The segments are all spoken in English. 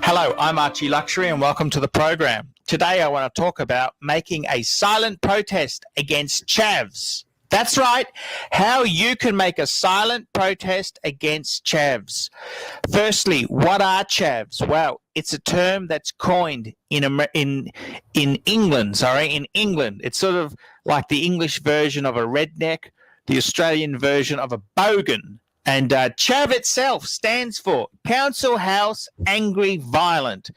Hello, I'm Archie Luxury and welcome to the program. Today I want to talk about making a silent protest against chavs. That's right, how you can make a silent protest against chavs. Firstly, what are chavs? Well, it's a term that's coined in England. In England, it's sort of like the English version of a redneck, the Australian version of a bogan. And chav itself stands for Council House Angry Violent.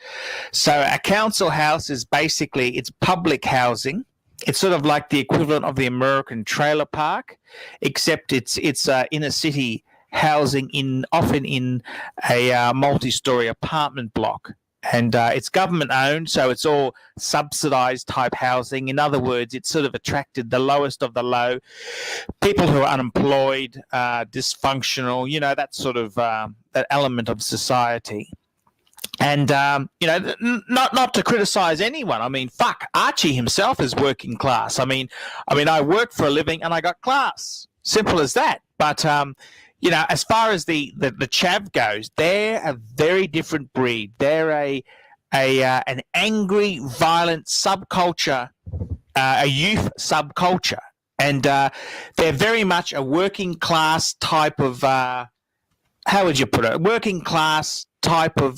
So a council house is basically, it's public housing. It's sort of like the equivalent of the American trailer park, except it's inner city housing often in a multi-story apartment block. And it's government owned, so it's all subsidized type housing. In other words, it's sort of attracted the lowest of the low, people who are unemployed, dysfunctional, that sort of that element of society. And not to criticize anyone. I mean, fuck, Archie himself is working class. I mean, I work for a living and I got class. Simple as that. But as far as the chav goes, they're a very different breed. They're an angry, violent subculture, a youth subculture, and they're very much a working class type of. How would you put it? A working class type of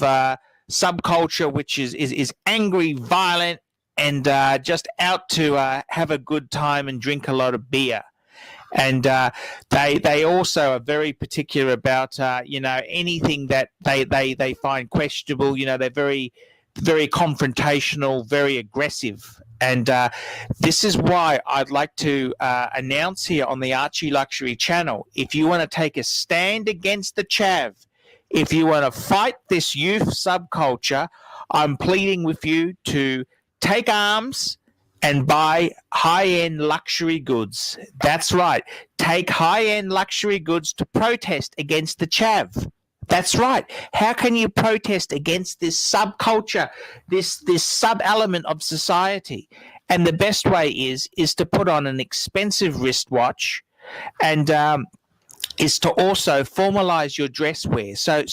subculture, which is angry, violent, and just out to have a good time and drink a lot of beer. And they also are very particular about anything that they find questionable. They're very, very confrontational, very aggressive. And this is why I'd like to announce here on the Archie Luxury channel, if you want to take a stand against the chav, if you want to fight this youth subculture, I'm pleading with you to take arms and buy high-end luxury goods. That's right. Take high-end luxury goods to protest against the chav. That's right. How can you protest against this subculture, this sub-element of society? And the best way is to put on an expensive wristwatch and is to also formalize your dress wear. So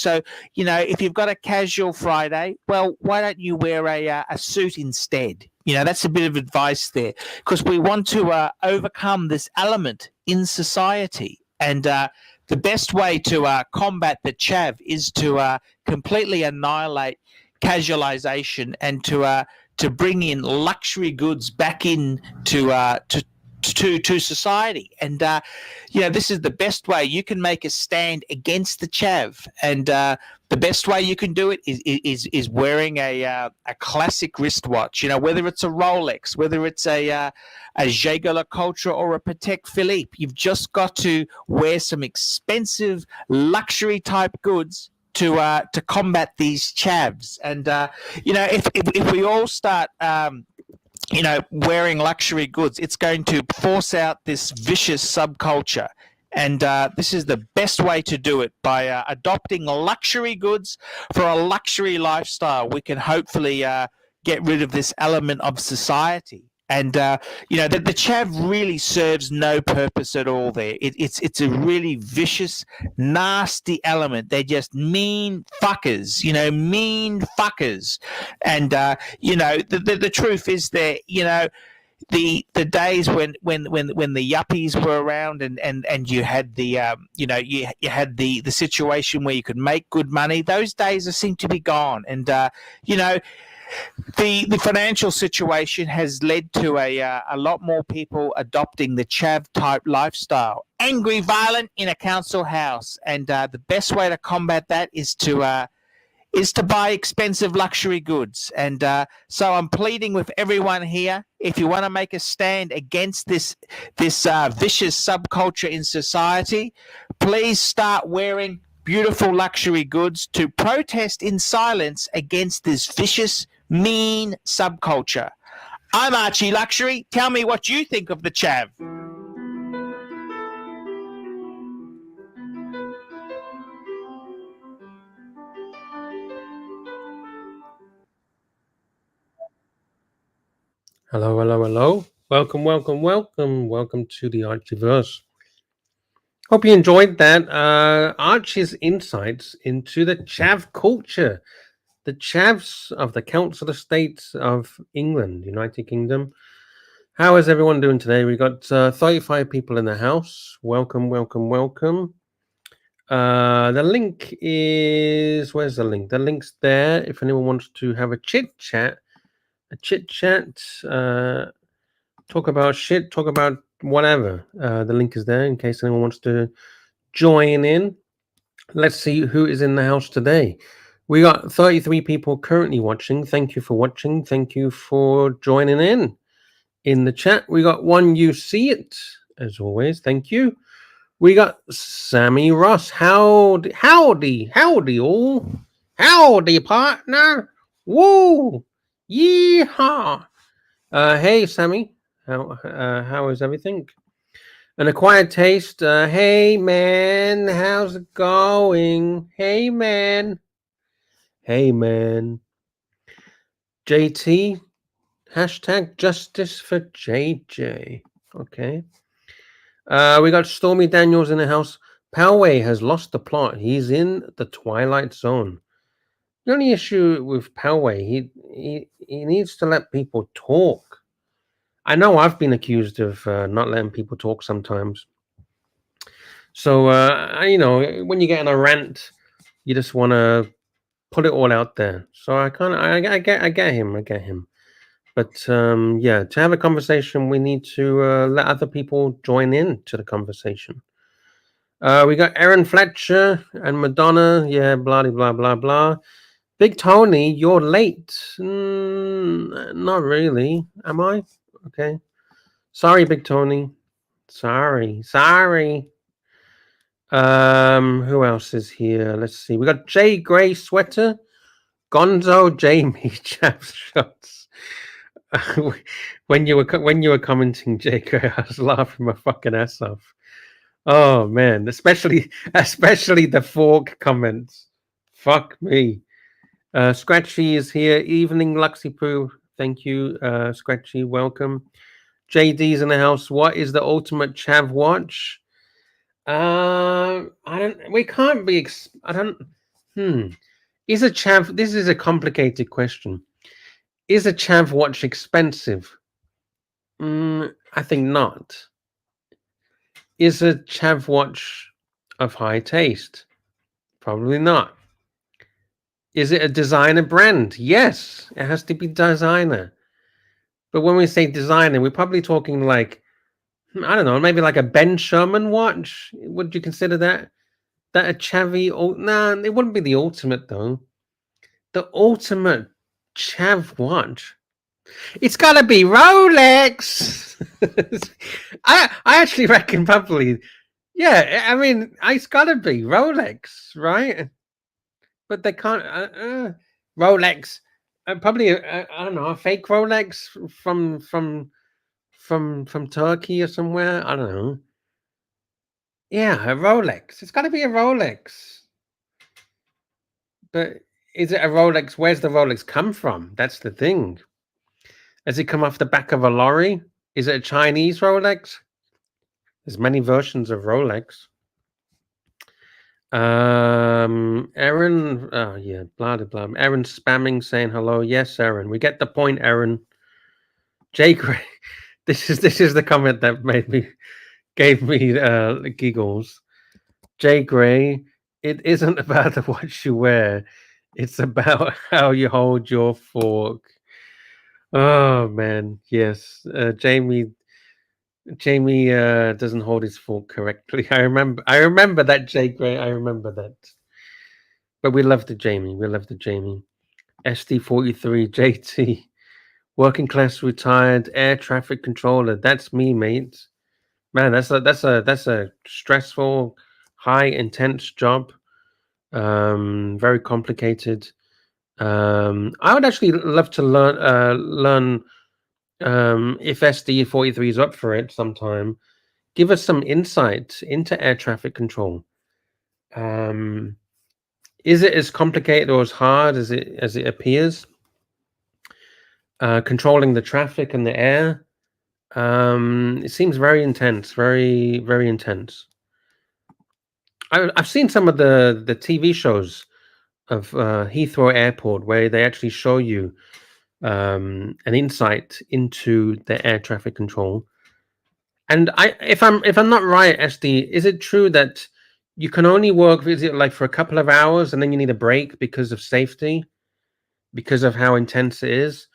if you've got a casual Friday, well, why don't you wear a suit instead? That's a bit of advice there, because we want to overcome this element in society. And the best way to combat the chav is to completely annihilate casualization and to bring in luxury goods back in to society. And this is the best way you can make a stand against the chav. And the best way you can do it is wearing a classic wristwatch. Whether it's a Rolex, whether it's a Jaeger-LeCoultre or a Patek Philippe, you've just got to wear some expensive luxury type goods to combat these chavs. And if we all start wearing luxury goods, it's going to force out this vicious subculture. And this is the best way to do it, by adopting luxury goods for a luxury lifestyle. We can hopefully get rid of this element of society. And the chav really serves no purpose at all there. It's a really vicious, nasty element. They're just mean fuckers, mean fuckers. And the truth is that the days when the yuppies were around and you had the you had the situation where you could make good money, those days seem to be gone. And the financial situation has led to a lot more people adopting the chav type lifestyle, angry, violent in a council house. And the best way to combat that is to buy expensive luxury goods. And so I'm pleading with everyone here, if you want to make a stand against this vicious subculture in society, please start wearing beautiful luxury goods to protest in silence against this vicious, mean subculture. I'm Archie Luxury. Tell me what you think of the chav. Hello, hello, hello. Welcome to the Archiverse. Hope you enjoyed that. Archie's insights into the chav culture, the chavs of the Council of States of England, United Kingdom. How is everyone doing today? We got 35 people in the house. Welcome, welcome, welcome. The link is, where's the link? The link's there. If anyone wants to have a chit chat, talk about shit, talk about whatever. The link is there in case anyone wants to join in. Let's see who is in the house today. We got 33 people currently watching. Thank you for watching. Thank you for joining in. In the chat, we got one you see it, as always. Thank you. We got Sammy Ross. Howdy all. Howdy, partner. Woo. Yeehaw. Hey, Sammy. How is everything? An acquired taste. Hey, man. How's it going? Hey, man. Hey, man. JT. Hashtag justice for JJ. Okay. We got Stormy Daniels in the house. Poway has lost the plot. He's in the Twilight Zone. The only issue with Poway, he needs to let people talk. I know I've been accused of not letting people talk sometimes. So, when you get in a rant, you just want to put it all out there. So I get him. But to have a conversation, we need to let other people join in to the conversation. We got Aaron Fletcher and Madonna. Yeah, blah, blah, blah, blah. Big Tony, you're late. Not really. Am I? Okay. Sorry, Big Tony. Sorry. Who else is here? Let's see. We got Jay Gray Sweater. Gonzo Jamie Chaps Shots. when you were commenting, Jay Gray, I was laughing my fucking ass off. Oh man, especially the fork comments. Fuck me. Scratchy is here. Evening, Luxy Poo. Thank you, Scratchy. Welcome. JD's in the house. What is the ultimate chav watch? We can't be. Is a chav? This is a complicated question. Is a chav watch expensive? I think not. Is a chav watch of high taste? Probably not. Is it a designer brand? Yes, it has to be designer. But when we say designer, we're probably talking like, I don't know, maybe like a Ben Sherman watch. Would you consider that a chavvy? Nah, it wouldn't be the ultimate though. The ultimate chav watch. It's gotta be Rolex. I actually reckon probably, yeah. I mean, it's gotta be Rolex, right? But they can't. Rolex, probably. I don't know, a fake Rolex from Turkey or somewhere. I don't know. Yeah, a Rolex. It's got to be a Rolex. But is it a Rolex? Where's the Rolex come from? That's the thing. Has it come off the back of a lorry? Is it a Chinese Rolex? There's many versions of Rolex. Aaron, oh yeah, blah blah blah. Aaron spamming saying hello. Yes, Aaron, we get the point, Aaron. Jay Gray, this is the comment that gave me giggles. Jay Gray, it isn't about what you wear, it's about how you hold your fork. Oh man, yes. Jamie doesn't hold his fork correctly. I remember that, Jay Gray. I remember that. But we love the Jamie. SD43 JT, working class retired air traffic controller. That's me, mate. Man, that's a stressful, high intense job. Very complicated. I would actually love to learn. If SD43 is up for it sometime, give us some insight into air traffic control. Is it as complicated or as hard as it appears? Controlling the traffic and the air. It seems very intense, very, very intense. I've seen some of the TV shows Heathrow Airport, where they actually show you an insight into the air traffic control. And if I'm not right, SD, is it true that you can only work, is it like for a couple of hours and then you need a break because of safety, because of how intense it is?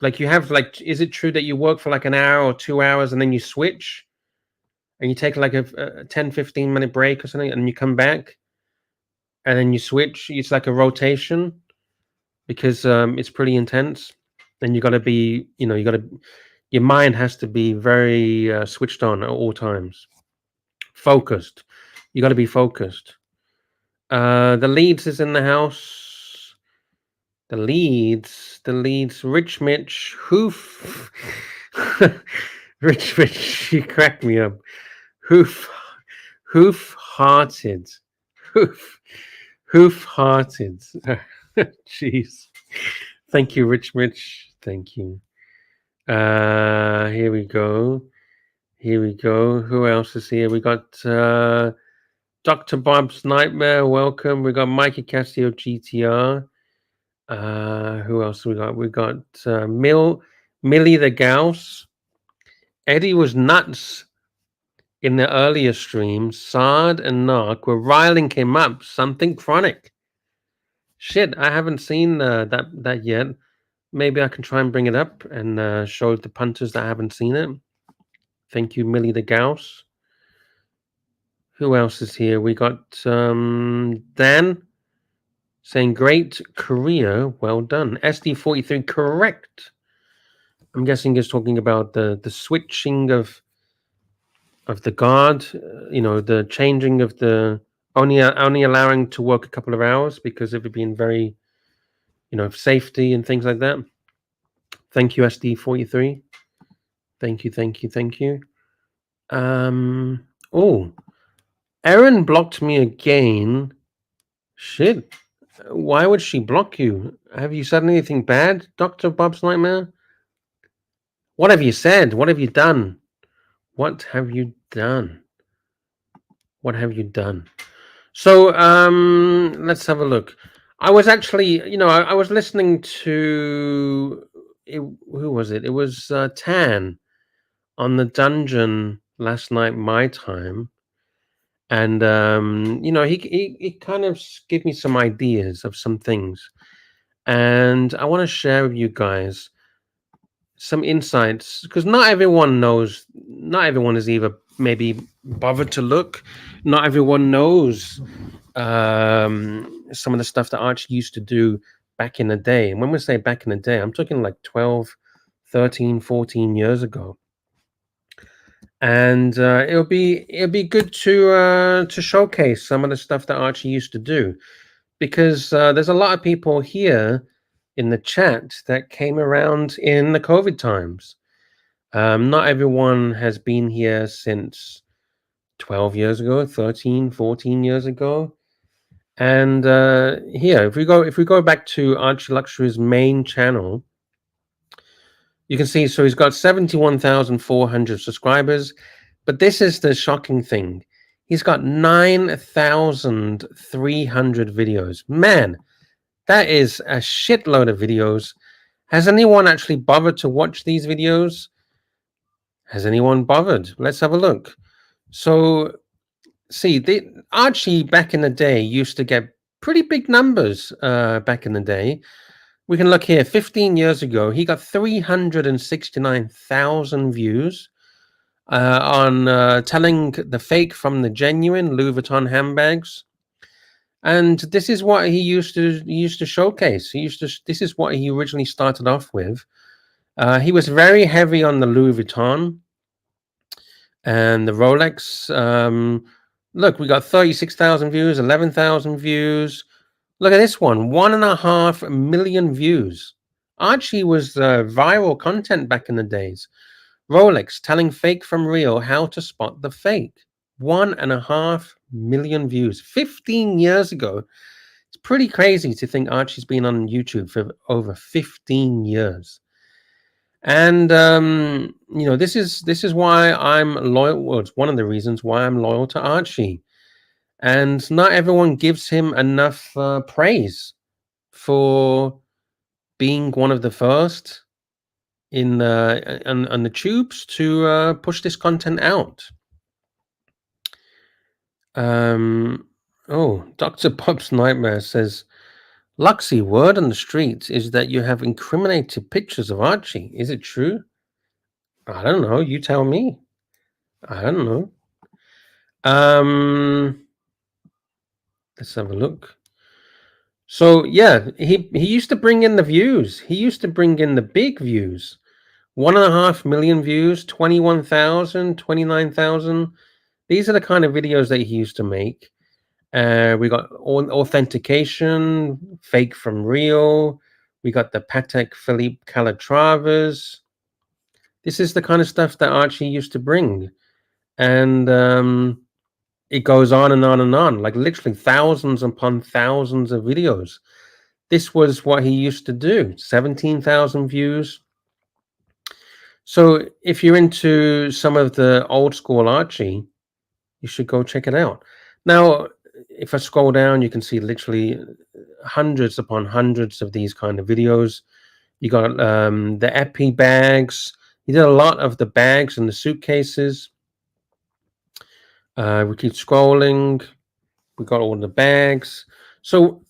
Like you have like, is it true that you work for like an hour or 2 hours and then you switch and you take like a 10-15 minute break or something and you come back and then you switch? It's like a rotation because it's pretty intense. And you got to be, your mind has to be very switched on at all times. Focused. You got to be focused. The Leeds is in the house. The Leeds. Rich Mitch. Hoof. Rich Mitch. You cracked me up. Hoof-hearted. Hoof-hearted. Jeez. Thank you, Rich Mitch. Thank you. Here we go. Who else is here? We got Dr. Bob's Nightmare. Welcome. We got Mikey Castillo GTR. Who else we got? We got Millie the Gauss. Eddie was nuts in the earlier streams. Sard and Narc were riling him up. Something chronic. Shit, I haven't seen that yet. Maybe I can try and bring it up and show the punters that haven't seen it. Thank you, Millie the Gauss. Who else is here? We got Dan saying, great career, well done. SD43, correct. I'm guessing he's talking about the switching of the guard, the changing of the only allowing to work a couple of hours because of it being very, safety and things like that. Thank you, SD43. Thank you. Oh, Erin blocked me again. Shit. Why would she block you? Have you said anything bad, Dr. Bob's Nightmare? What have you said? What have you done? What have you done? So, let's have a look. I was actually, I was listening to, who was it? It was Tan on the dungeon last night, my time. And, he kind of gave me some ideas of some things. And I want to share with you guys some insights, because not everyone is either maybe bothered to look. Not everyone knows some of the stuff that Archie used to do back in the day. And when we say back in the day, I'm talking like 12, 13, 14 years ago. And it'll be good to showcase some of the stuff that Archie used to do, because there's a lot of people here in the chat that came around in the COVID times. Not everyone has been here since 12 years ago, 13, 14 years ago. And here, if we go back to Archie Luxury's main channel, you can see, so he's got 71,400 subscribers, but this is the shocking thing. He's got 9,300 videos. Man, that is a shitload of videos. Has anyone actually bothered to watch these videos? Has anyone bothered? Let's have a look. So, see, Archie back in the day used to get pretty big numbers back in the day. We can look here. 15 years ago, he got 369,000 views on telling the fake from the genuine Louis Vuitton handbags. And this is what he used to showcase. This is what he originally started off with. He was very heavy on the Louis Vuitton and the Rolex. Look, we got 36,000 views, 11,000 views. Look at this one, 1.5 million views. Archie was viral content back in the days. Rolex telling fake from real, how to spot the fake. 1.5 million views 15 years ago. It's pretty crazy to think Archie's been on YouTube for over 15 years. And this is why I'm loyal. Well, it's one of the reasons why I'm loyal to Archie. and not everyone gives him enough praise for being one of the first in on the tubes to push this content out. Oh, Dr. Pop's Nightmare says, Luxy, word on the streets is that you have incriminated pictures of Archie. Is it true? I don't know. You tell me. I don't know. Let's have a look. So yeah, he used to bring in the views. He used to bring in the big views. 1.5 million views, 21,000, 29,000. These are the kind of videos that he used to make. We got authentication, fake from real. We got the Patek Philippe Calatravas. This is the kind of stuff that Archie used to bring. And it goes on and on and on, like literally thousands upon thousands of videos. This was what he used to do, 17,000 views. So if you're into some of the old school Archie, you should go check it out. Now, if I scroll down, you can see literally hundreds upon hundreds of these kind of videos. You got the Epi bags. He did a lot of the bags and the suitcases. We keep scrolling. We got all the bags. So,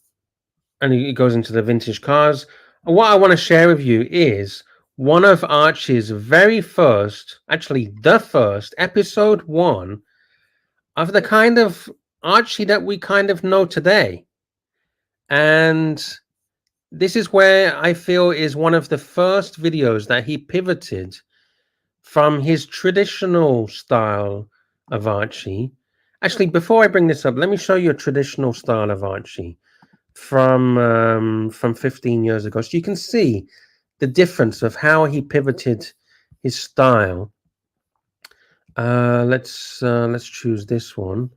and he goes into the vintage cars. And what I want to share with you is one of Archie's very first, actually the first, episode 1 of the kind of Archie that we kind of know today. And this is where I feel is one of the first videos that he pivoted from his traditional style of Archie. Actually, before I bring this up, let me show you a traditional style of Archie from 15 years ago. So you can see the difference of how he pivoted his style. Let's choose this one.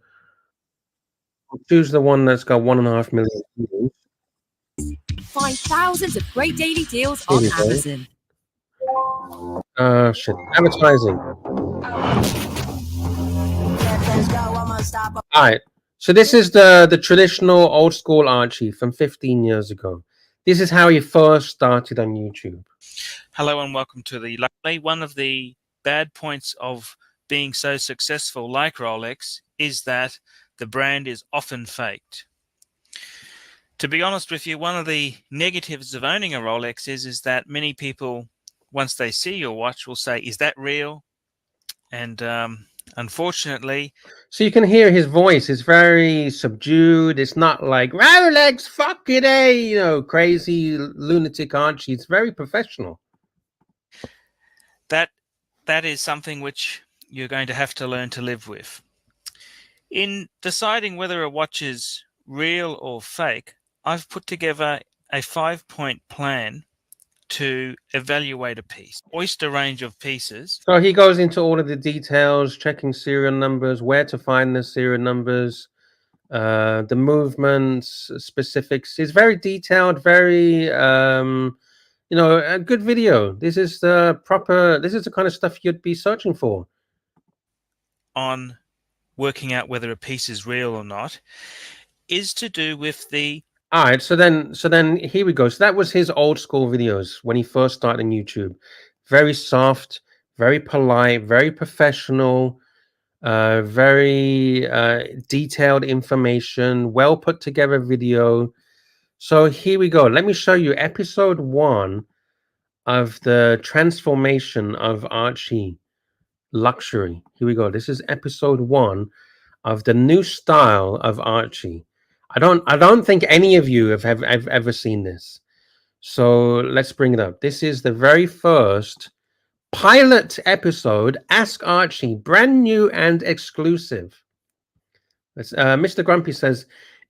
I'll choose the one that's got 1.5 million views. Find thousands of great daily deals on Amazon. Shit. Advertising. All right. So this is the traditional old school Archie from 15 years ago. This is how he first started on YouTube. Hello and welcome to the Luxury. One of the bad points of being so successful like Rolex is that the brand is often faked. To be honest with you, one of the negatives of owning a Rolex is that many people, once they see your watch, will say, is that real? And unfortunately... So you can hear his voice. It's very subdued. It's not like, Rolex, fuck it, eh? You know, crazy lunatic Archie. It's very professional. That is something which you're going to have to learn to live with. In deciding whether a watch is real or fake, I've put together a 5-point plan to evaluate a piece, oyster range of pieces. So he goes into all of the details, checking serial numbers, where to find the serial numbers, the movements, specifics. It's very detailed, very, you know, a good video. This is the kind of stuff you'd be searching for. On working out whether a piece is real or not is to do with the... All right, so then here we go. So that was his old school videos when he first started on YouTube. Very soft, very polite, very professional, very detailed information, well put together video. So here we go. Let me show you episode 1 of the transformation of Archie Luxury. Here we go. This is episode 1 of the new style of Archie. I don't think any of you have ever seen this. So let's bring it up. This is the very first pilot episode, Ask Archie, brand new and exclusive. Mr. Grumpy says,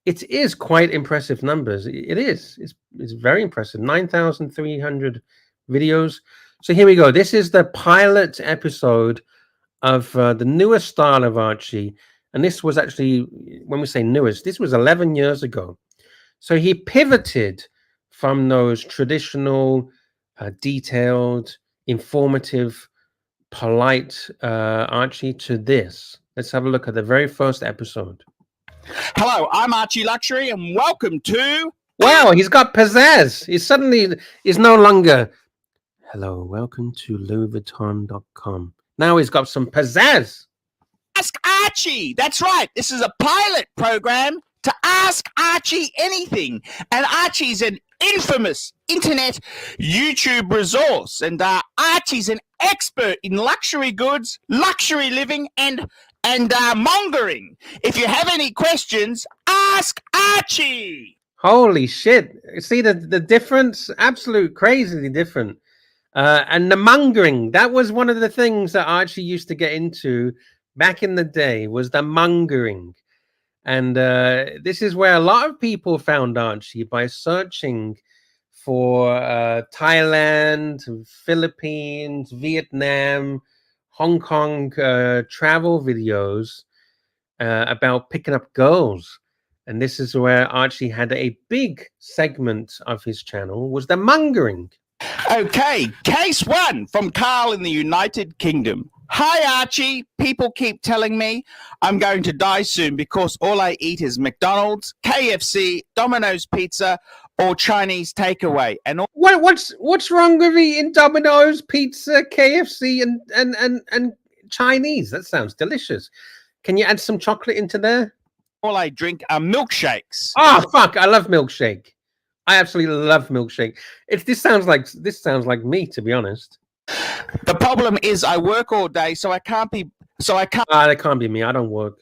it is quite impressive numbers. It is. It's very impressive. 9,300 videos. So here we go. This is the pilot episode of the newest style of Archie. And this was actually, when we say newest, this was 11 years ago. So he pivoted from those traditional, detailed, informative, polite Archie to this. Let's have a look at the very first episode. Hello, I'm Archie Luxury, and welcome to. Wow, he's got pizzazz. He's no longer. Hello, welcome to LouisVuitton.com. Now he's got some pizzazz. Ask Archie. That's right. This is a pilot program to ask Archie anything. And Archie's an infamous internet YouTube resource. And Archie's an expert in luxury goods, luxury living, and mongering. If you have any questions, ask Archie. Holy shit. See the difference? Absolute crazily different. And the mongering, that was one of the things that Archie used to get into back in the day, was the mongering. And this is where a lot of people found Archie, by searching for Thailand, Philippines, Vietnam, Hong Kong travel videos about picking up girls. And this is where Archie had a big segment of his channel, was the mongering. Okay, case one from Carl in the United Kingdom. Hi, Archie. People keep telling me I'm going to die soon because all I eat is McDonald's, KFC, Domino's Pizza, or Chinese takeaway. And what's wrong with eating Domino's, pizza, KFC, and Chinese? That sounds delicious. Can you add some chocolate into there? All I drink are milkshakes. Oh fuck! I love milkshake. I absolutely love milkshake. This sounds like me, to be honest. The problem is I work all day, so I can't be. That can't be me. I don't work.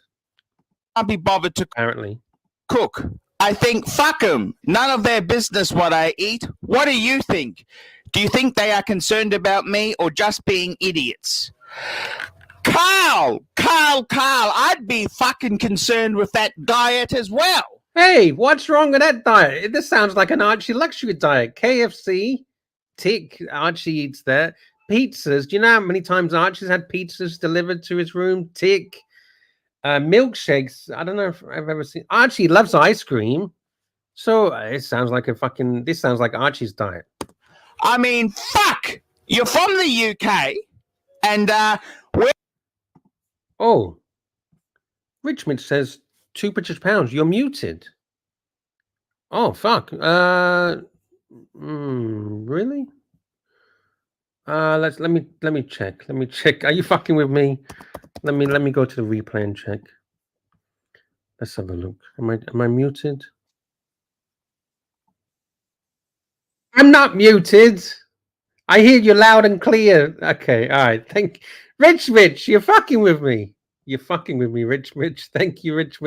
Can't be bothered to Apparently cook. I think fuck them. None of their business what I eat. What do you think? Do you think they are concerned about me or just being idiots? Carl, I'd be fucking concerned with that diet as well. Hey, what's wrong with that diet? This sounds like an Archie luxury diet. KFC, tick. Archie eats that. Pizzas. Do you know how many times Archie's had pizzas delivered to his room? Tick. Milkshakes. I don't know if I've ever seen. Archie loves ice cream. So it sounds like this sounds like Archie's diet. I mean, fuck. You're from the UK, and where? Oh, Richmond says 2 British pounds. You're muted. Oh fuck. Really? Let me check. Let me check. Are you fucking with me? Let me go to the replay and check. Let's have a look. Am I muted? I'm not muted. I hear you loud and clear. Okay, all right. Rich, you're fucking with me. You're fucking with me, Rich. Thank you, Rich.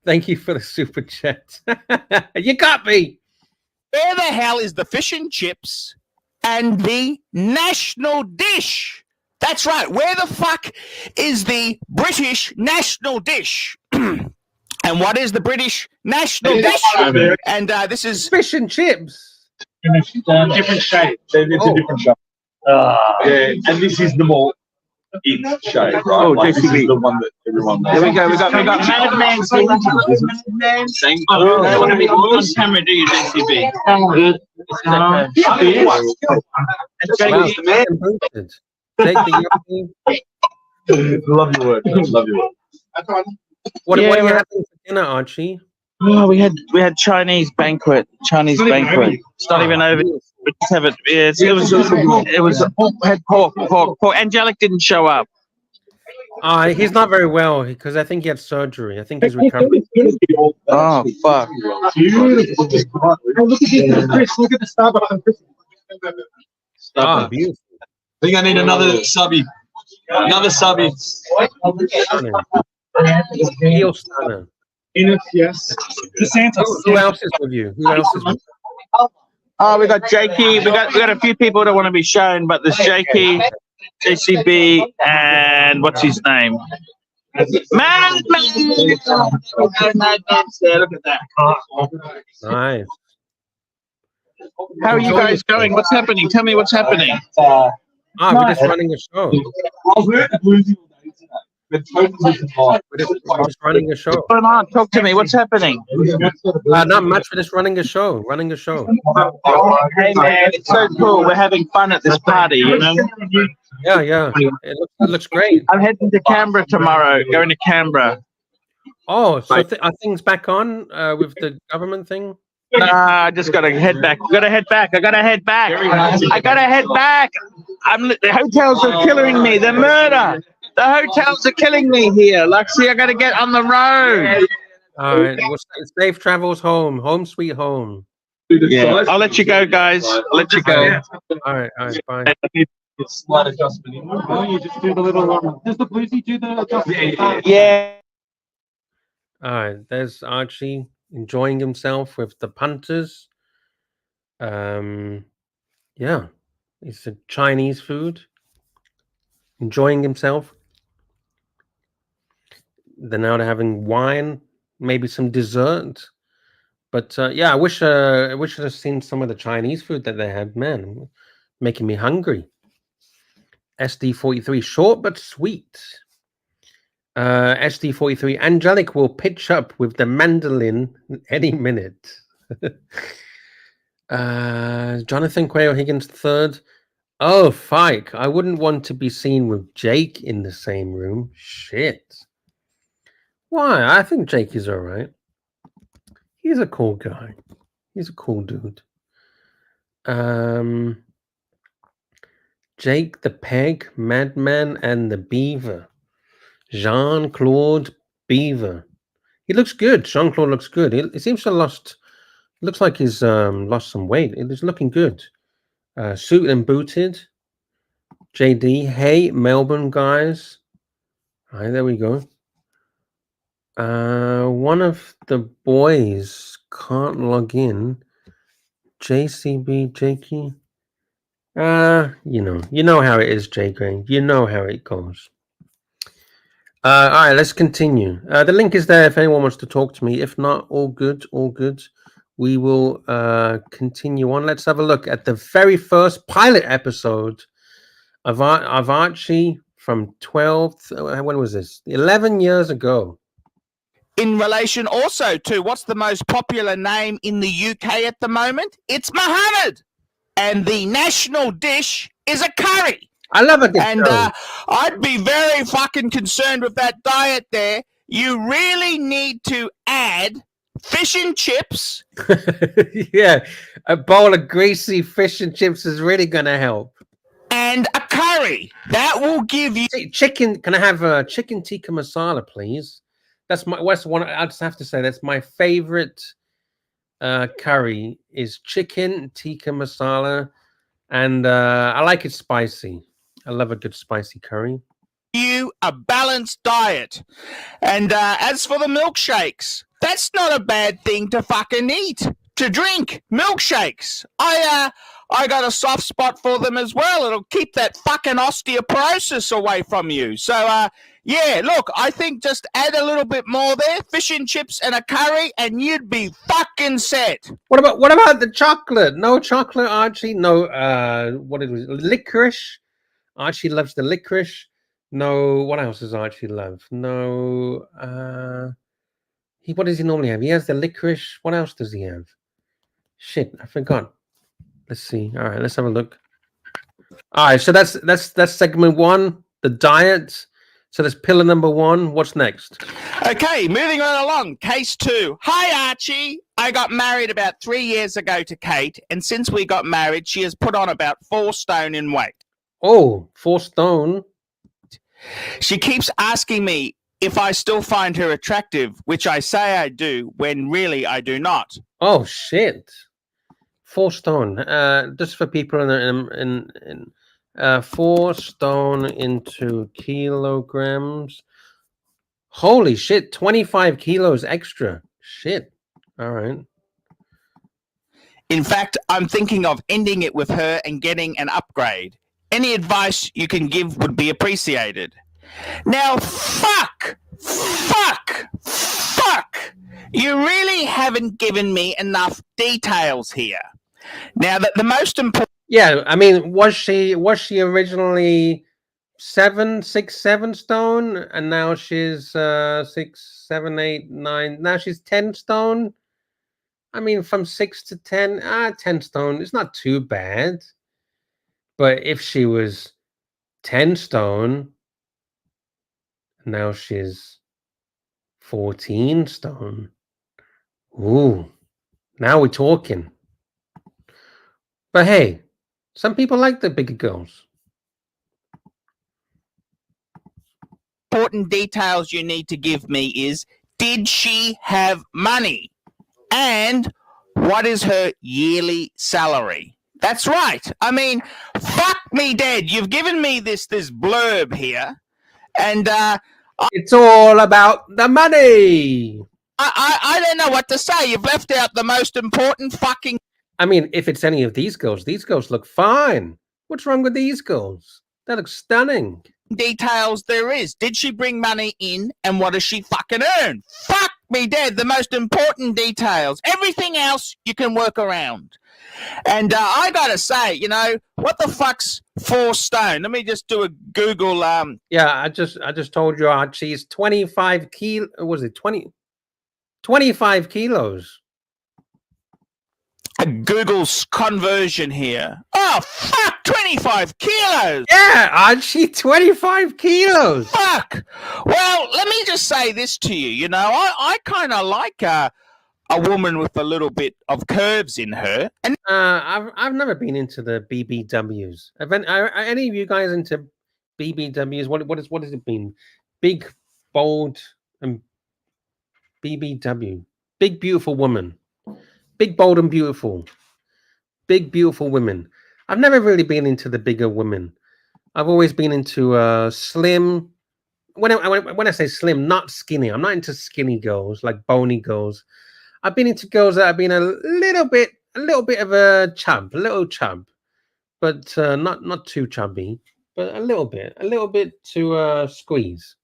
Thank you for the super chat. You got me. Where the hell is the fish and chips and the national dish? That's right. Where the fuck is the British national dish? And what is the British national dish? And this is fish and chips. Different shape. It's a different shape. Yeah, and this is the more in shape, right? Oh, like, this JCB. is the one that everyone knows. There we go. We got Madman. Oh, want to be on camera, do you, JCB? Wow, love your work. Love your work. What are you having for dinner, Archie? Oh, we had Chinese banquet. It's not even over. We just have it. It was had pork. Angelic didn't show up. He's not very well because I think he had surgery. I think he's recovering. Oh fuck! Beautiful. Look at this, Chris. Look at the Starbucks. Oh, beautiful. I think I need another subby. Heel stunner. Yes. Who else is with you? Oh, we got Jakey. We got a few people that want to be shown, but there's Jakey, JCB, and what's his name? Madman. Look at that. Nice. How are you guys going? What's happening? Tell me what's happening. We're just running a show. We're just running a show. What's going on? Talk to me. What's happening? Not much. We're just running a show. Hey man, it's so cool. We're having fun at this party, you know? Yeah. It looks great. I'm heading to Canberra tomorrow. Going to Canberra. Oh, so are things back on with the government thing? Nah, I just gotta head back. I gotta head back. I gotta head back. The hotels are killing me. The murder. The hotels are killing me here. Luxy, I gotta get on the road. All right. Well, safe travels home. Home sweet home. Yeah, I'll let you go, guys. I'll let you go. All right. Bye. It's slight adjustment. No, you just do the little. Does the bluesy do the adjustment? Yeah. All right. There's Archie enjoying himself with the punters. Yeah, it's a Chinese food. Enjoying himself. Then now they're having wine, maybe some dessert. But yeah, I wish I'd have seen some of the Chinese food that they had. Man, making me hungry. SD43, short but sweet. SD43, Angelic will pitch up with the mandolin any minute. Jonathan Quayle Higgins third. Oh, Fike, I wouldn't want to be seen with Jake in the same room. Shit. Why? I think Jake is all right. He's a cool guy. He's a cool dude. Jake the Peg, Madman, and the Beaver. Jean-Claude Beaver. He looks good. Jean-Claude looks good. He seems to have lost. Looks like he's lost some weight. It's looking good. Suited and booted. JD. Hey, Melbourne guys. All right, there we go. One of the boys can't log in. JCB, Jakey. You know how it is, J Green. You know how it goes. All right, let's continue. The link is there if anyone wants to talk to me. If not, all good, all good. We will continue on. Let's have a look at the very first pilot episode of Archie from 12. When was this? 11 years ago. In relation also to what's the most popular name in the UK at the moment? It's Mohammed. And the national dish is a curry. I love it. And I'd be very fucking concerned with that diet there. You really need to add fish and chips. Yeah, a bowl of greasy fish and chips is really going to help. And a curry. That will give you... Chicken, can I have a chicken tikka masala, please? That's one. I just have to say that's my favorite curry is chicken tikka masala, and I like it spicy. I love a good spicy curry. You a balanced diet, and as for the milkshakes, that's not a bad thing to fucking eat. To drink milkshakes. I got a soft spot for them as well. It'll keep that fucking osteoporosis away from you. So yeah, look, I think just add a little bit more there, fish and chips and a curry, and you'd be fucking set. What about the chocolate? No chocolate, Archie. No, what it was, licorice. Archie loves the licorice. No, what else does Archie love? No, what does he normally have? He has the licorice. What else does he have? Shit, I forgot. Let's see. All right, let's have a look. All right, so that's segment one, the diet. So that's pillar number one. What's next? Okay, moving on along. Case 2. Hi, Archie. I got married about 3 years ago to Kate, and since we got married, she has put on about 4 stone in weight. Oh, 4 stone. She keeps asking me if I still find her attractive, which I say I do, when really I do not. Oh, shit. 4 stone. Just for people in 4 stone into kilograms. Holy shit, 25 kilos extra. Shit. All right. In fact, I'm thinking of ending it with her and getting an upgrade. Any advice you can give would be appreciated. Now, fuck! You really haven't given me enough details here. Now, that the most important... Yeah, I mean, was she originally 7 stone, and now she's 6, 7, 8, 9. Now she's 10 stone. I mean, from 6 to 10, 10 stone. It's not too bad. But if she was 10 stone, now she's 14 stone. Ooh, now we're talking. But hey, some people like the bigger girls. Important details you need to give me is, did she have money? And what is her yearly salary? That's right. I mean, fuck me dead. You've given me this blurb here, and It's all about the money. I don't know what to say. You've left out the most important fucking I mean, if it's any of these girls look fine. What's wrong with these girls? They look stunning. details there is. Did she bring money in, and what does she fucking earn? Fuck me dead. The most important details. Everything else you can work around. And I gotta say, you know, what the fuck's 4 stone? Let me just do a Google. Yeah, I just told you, Archie's 25 kilo. Was it 25 kilos? A Google's conversion here. Oh fuck, 25 kilos. Yeah, Archie, 25 kilos. Fuck. Well, let me just say this to you. You know, I kind of like a woman with a little bit of curves in her. And I've never been into the BBWs. Are any of you guys into BBWs? What has it been? Big, bold, and BBW. Big, beautiful woman. Big, bold, and beautiful. Big, beautiful women. I've never really been into the bigger women. I've always been into slim. When I say slim, not skinny. I'm not into skinny girls, like bony girls. I've been into girls that have been a little bit of a little chub, but not too chubby, but a little bit to squeeze.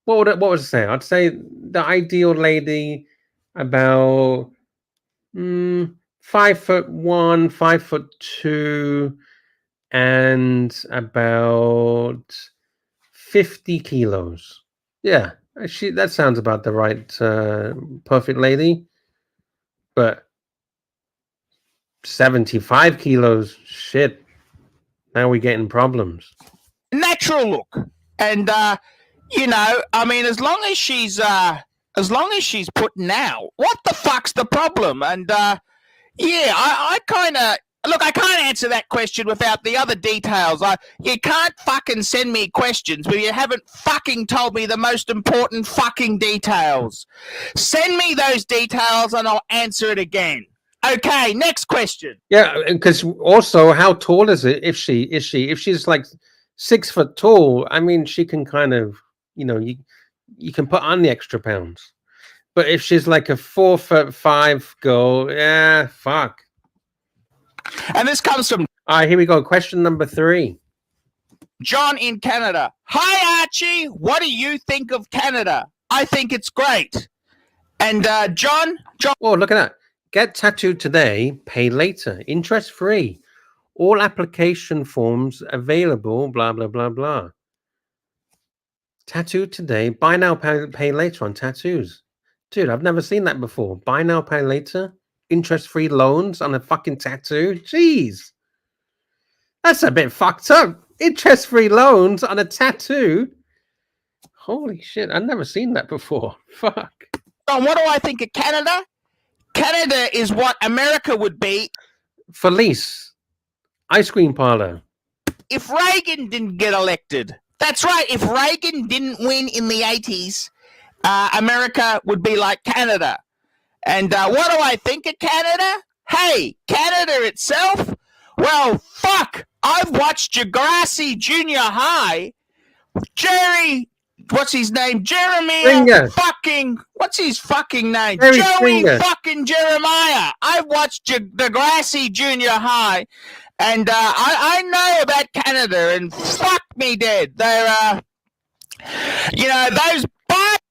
What would I say? I'd say the ideal lady about 5'1", 5'2", and about 50 kilos. Yeah, that sounds about the right perfect lady. But 75 kilos, shit. Now we're getting problems. natural look. And you know, I mean, as long as she's putting out, what the fuck's the problem? And yeah, I kind of look. I can't answer that question without the other details. You can't fucking send me questions where you haven't fucking told me the most important fucking details. Send me those details and I'll answer it again. Okay, next question. Yeah, because also, how tall is it? If she's like 6 foot tall, I mean, she can kind of, you know, you can put on the extra pounds. But if she's like a 4'5" girl, yeah, fuck. And this comes from All right, here we go. Question number 3. John in Canada. Hi, Archie. What do you think of Canada? I think it's great. And John. Oh, look at that. Get tattooed today, pay later, interest free. All application forms available, blah, blah, blah, blah. Tattoo today, buy now, pay later on tattoos. Dude, I've never seen that before. Buy now, pay later, interest-free loans on a fucking tattoo. Jeez. That's a bit fucked up. Interest-free loans on a tattoo. Holy shit, I've never seen that before. Fuck. John, what do I think of Canada? Canada is what America would be Felice, ice cream parlor. if Reagan didn't get elected. That's right. If Reagan didn't win in the 80s, America would be like Canada. And what do I think of Canada? Hey, Canada itself? Well, fuck. I've watched Degrassi Junior High. What's his name? Springer. What's his fucking name? Jerry Joey Springer. fucking Jeremiah. I've watched Degrassi Junior High, and I know about Canada, and fuck me dead. They're, you know, those...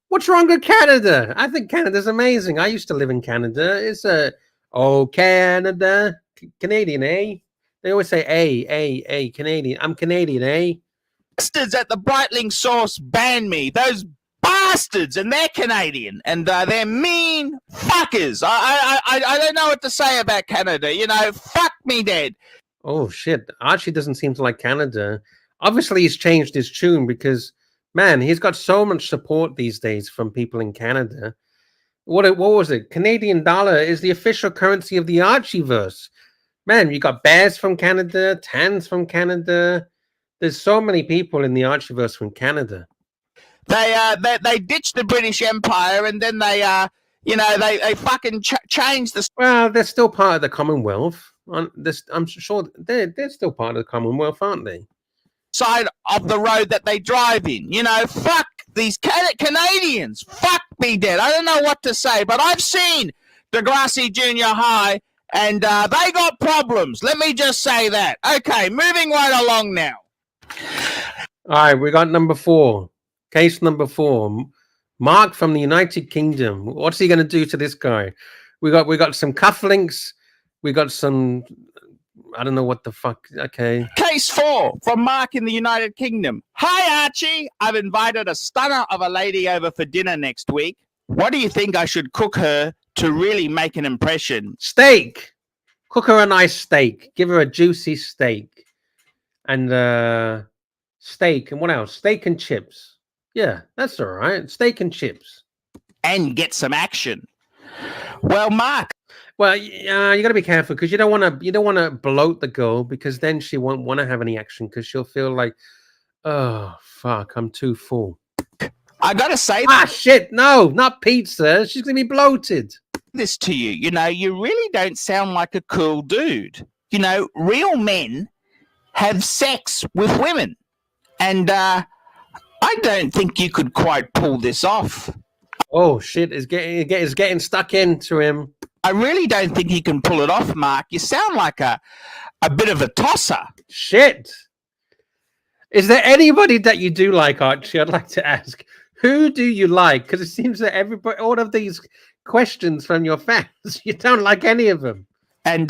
What's wrong with Canada? I think Canada's amazing. I used to live in Canada. It's Canada. Canadian, eh? They always say Canadian. I'm Canadian, eh? bastards at the Breitling Source ban me. Those bastards, and they're Canadian, and they're mean fuckers. I don't know what to say about Canada. You know, fuck me dead. Oh shit! Archie doesn't seem to like Canada. Obviously, he's changed his tune because Man, he's got so much support these days from people in Canada. What was it? Canadian dollar is the official currency of the Archieverse. Man, you got bears from Canada, tans from Canada. There's so many people in the Archiverse from Canada. They ditched the British Empire, and then they they fucking changed the Well, they're still part of the Commonwealth. I'm sure they're still part of the Commonwealth, aren't they? side of the road that they drive in. You know, fuck these Canadians. Fuck me dead. I don't know what to say, but I've seen Degrassi Junior High, and they got problems. Let me just say that. Okay, moving right along now. All right, we got number 4. Case number 4. Mark from the United Kingdom. What's he going to do to this guy? We got some cufflinks. We got some, I don't know what the fuck. Okay. Case 4 from Mark in the United Kingdom. Hi, Archie. I've invited a stunner of a lady over for dinner next week. What do you think I should cook her to really make an impression? Steak. Cook her a nice steak. Give her a juicy steak. And steak. And what else? Steak and chips. Yeah, that's all right. Steak and chips. And get some action. Well, Mark. Well, you got to be careful because you don't want to bloat the girl, because then she won't want to have any action because she'll feel like, oh fuck, I'm too full. I gotta say, shit, no, not pizza. She's gonna be bloated. This to you, you know, you really don't sound like a cool dude. You know, real men have sex with women, and I don't think you could quite pull this off. Oh shit, it's getting stuck into him. I really don't think he can pull it off, Mark. You sound like a bit of a tosser. Shit. Is there anybody that you do like, Archie? I'd like to ask. Who do you like? Because it seems that everybody, all of these questions from your fans, you don't like any of them. And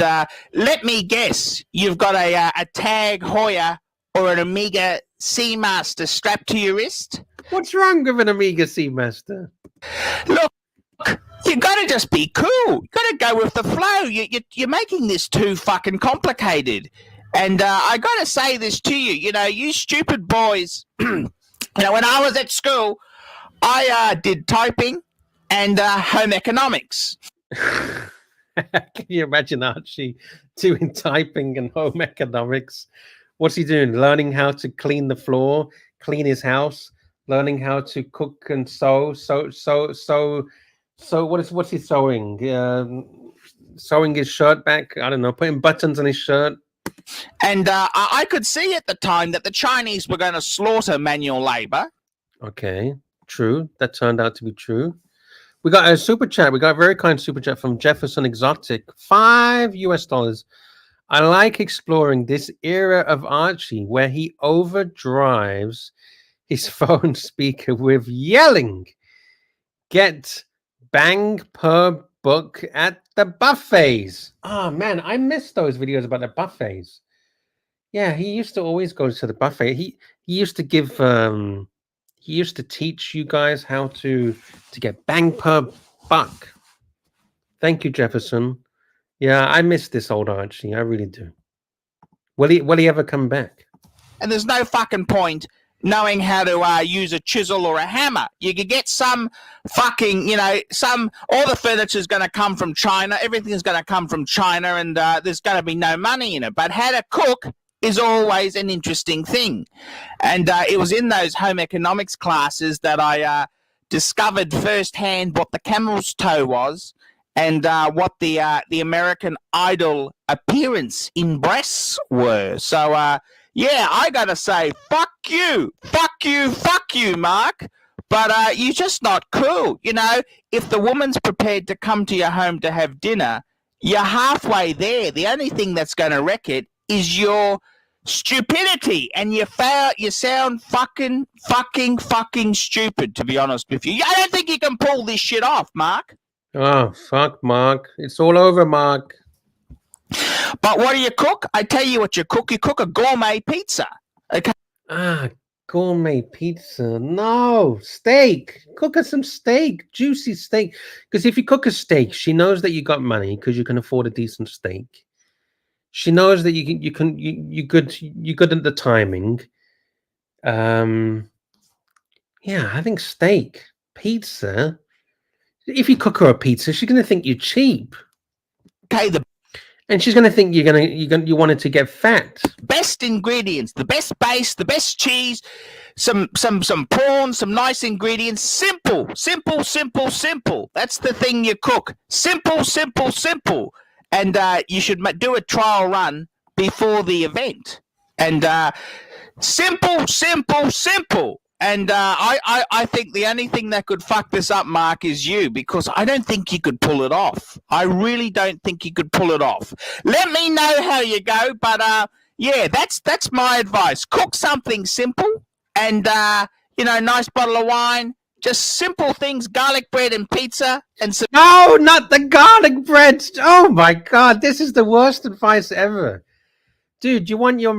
let me guess, you've got a Tag Heuer or an Omega Seamaster strapped to your wrist? What's wrong with an Omega Seamaster? Look, you got to just be cool. You got to go with the flow. You're making this too fucking complicated. And I got to say this to you. You know, you stupid boys. You know, when I was at school, I did typing and home economics. Can you imagine Archie doing typing and home economics? What's he doing? Learning how to clean the floor, clean his house, learning how to cook and sew. So what's he sewing? Sewing his shirt back. I don't know, putting buttons on his shirt. And I could see at the time that the Chinese were going to slaughter manual labor. Okay, true. That turned out to be true. We got a super chat. We got a very kind super chat from Jefferson Exotic. $5. I like exploring this era of Archie where he overdrives his phone speaker with yelling. Get bang per book at the buffets. Oh man, I miss those videos about the buffets. Yeah, he used to always go to the buffet. He used to give he used to teach you guys how to get bang per buck. Thank you, Jefferson. Yeah, I miss this old Archie. I really do. Will he ever come back? And there's no fucking point knowing how to use a chisel or a hammer. You could get some fucking, you know, all the furniture's going to come from China. Everything's going to come from China, and there's going to be no money in it. But how to cook is always an interesting thing. And it was in those home economics classes that I discovered firsthand what the camel's toe was and what the American Idol appearance in breasts were. So, yeah, I got to say, fuck you, Mark. But you're just not cool. You know, if the woman's prepared to come to your home to have dinner, you're halfway there. The only thing that's going to wreck it is your stupidity, and you sound fucking stupid, to be honest with you. I don't think you can pull this shit off, Mark. Oh, fuck, Mark. It's all over, Mark. But what do you cook? I tell you what you cook. You cook a gourmet pizza. Okay. Gourmet pizza. No, steak. Cook her some steak, juicy steak. Because if you cook a steak, she knows that you got money because you can afford a decent steak. She knows that you're good at the timing. Yeah, I think steak, pizza. If you cook her a pizza, she's gonna think you're cheap, Okay, the and she's gonna think you wanted to get fat. best ingredients, the best base, the best cheese, some prawns, some nice ingredients. Simple, simple, simple, simple. That's the thing you cook. Simple, simple, simple. And you should do a trial run before the event. And simple, simple, simple. And I think the only thing that could fuck this up, Mark, is you, because I don't think you could pull it off. I really don't think you could pull it off. Let me know how you go, but yeah, that's my advice. Cook something simple, and nice bottle of wine. Just simple things: garlic bread and pizza, and some. No, not the garlic bread. Oh my god, this is the worst advice ever, dude. You want your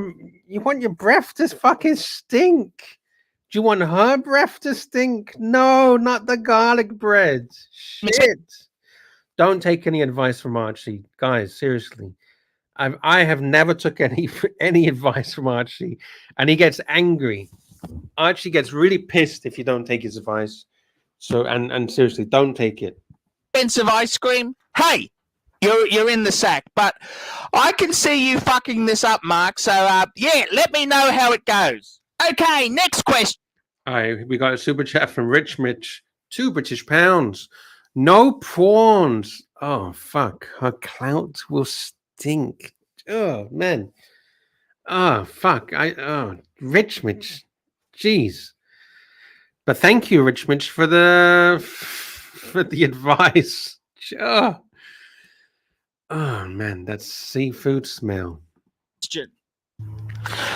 breath to fucking stink. Do you want her breath to stink? No, not the garlic bread. Shit. Don't take any advice from Archie, guys. Seriously, I have never took any advice from Archie, and he gets angry. Archie gets really pissed if you don't take his advice. So and seriously, don't take it. Expensive ice cream. Hey, you're in the sack, but I can see you fucking this up, Mark. So yeah, let me know how it goes. Okay, next question. All right, we got a super chat from Rich Mitch, £2 British. No prawns. Oh fuck, her clout will stink. Oh man. Oh fuck. Rich Mitch. Jeez. But thank you, Rich Mitch, for the advice. Oh man, that's seafood smell.